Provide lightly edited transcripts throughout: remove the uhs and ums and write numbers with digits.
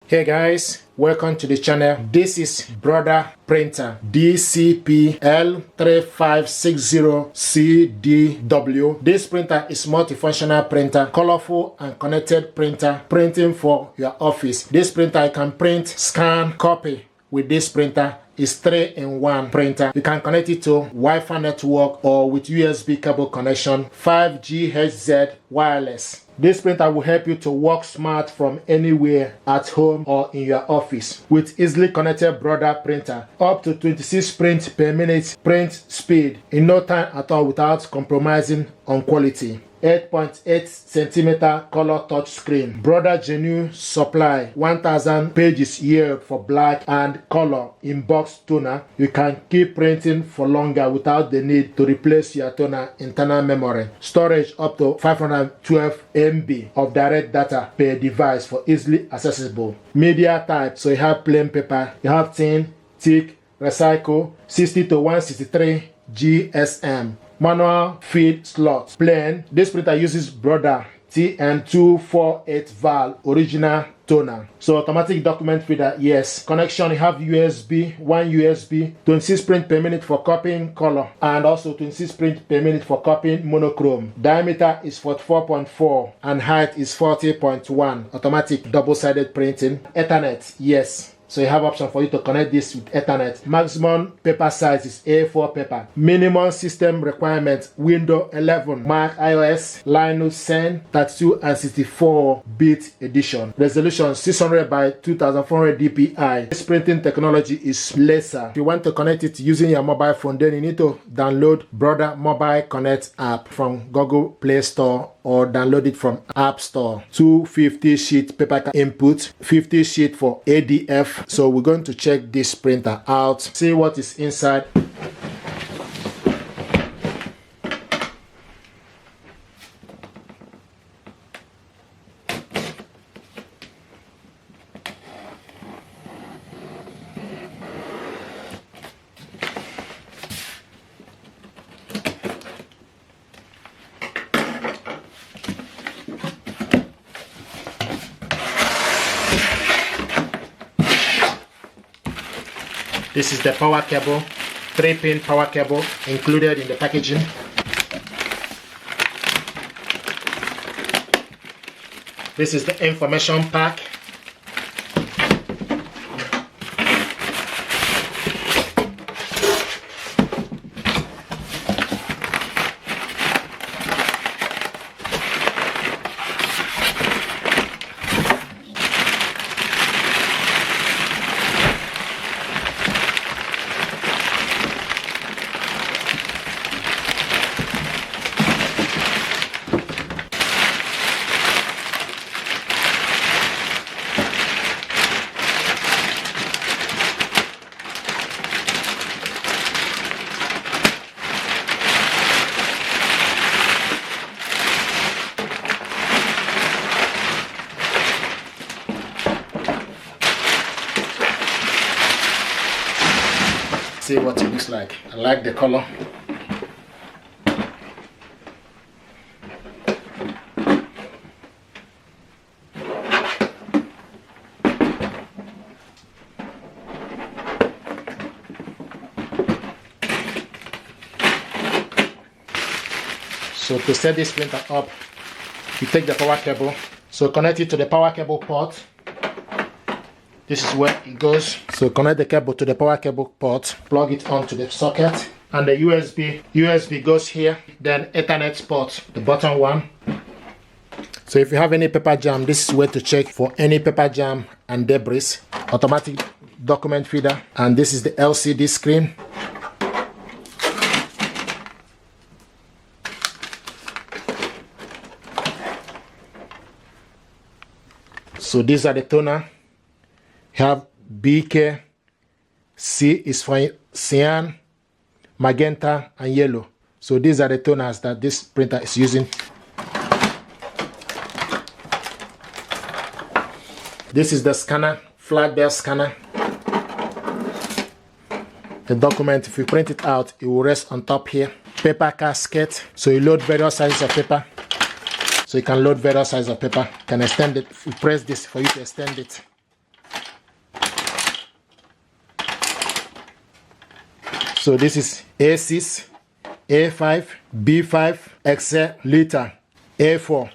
Hey guys, welcome to the channel. This is Brother Printer DCP-L3560CDW. This printer is multifunctional printer, colorful and connected printer, printing for your office. This printer can print, scan, copy. With this printer is 3-in-1 printer. You can connect it to Wi-Fi network or with USB cable connection, 5G HZ wireless. This printer will help you to work smart from anywhere at home or in your office. With easily connected Brother Printer, up to 26 prints per minute print speed in no time at all without compromising on quality. 8.8 centimeter color touch screen. Brother genuine supply 1000 pages here for black and color in box toner. You can keep printing for longer without the need to replace your toner internal memory. Storage up to 512 MB of direct data per device for easily accessible. Media type, so you have plain paper, you have thin, thick, recycle, 60 to 163 GSM. Manual feed slot, plain. This printer uses Brother TN248 valve original toner. So automatic document feeder, yes. Connection, you have USB, one USB, 26 print per minute for copying color, and also 26 print per minute for copying monochrome. Diameter is 44.4 and height is 40.1. Automatic double-sided printing. Ethernet, yes. So you have option for you to connect this with Ethernet. Maximum paper size is A4 paper. Minimum system requirement, Windows 11, Mac, iOS, Linux 10, 32 and 64-bit edition. Resolution 600 by 2400 dpi. This printing technology is laser. If you want to connect it using your mobile phone, then you need to download Brother Mobile Connect app from Google Play Store or download it from App Store. 250 sheet paper input, 50 sheet for ADF. So we're going to check this printer out, see what is inside. This is the power cable, 3-pin power cable included in the packaging. This is the information pack. See what it looks like. I like the color. So to set this printer up, you take the power cable, so connect it to the power cable port. This is where it goes. So connect the cable to the power cable port, plug it onto the socket, and the USB goes here. Then Ethernet port, the bottom one. So if you have any paper jam, this is where to check for any paper jam and debris. Automatic document feeder, and this is the LCD screen. So these are the toner. Have BK, C is for cyan, magenta, and yellow. So these are the toners that this printer is using. This is the scanner, flat bed scanner. The document, if you print it out, it will rest on top here. Paper casket, so you load various sizes of paper. So you can load various sizes of paper. You can extend it. If you press this for you to extend it. So this is A6, A5, B5, Excel, liter, A4.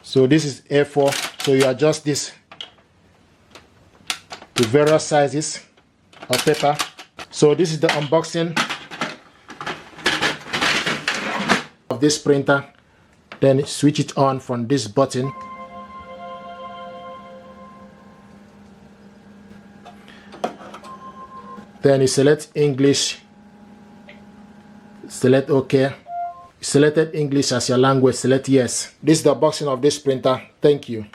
So this is A4. So you adjust this to various sizes of paper. So this is the unboxing of this printer. Then switch it on from this button. Then you select English, select OK. Selected English as your language, select yes. This is the unboxing of this printer. Thank you.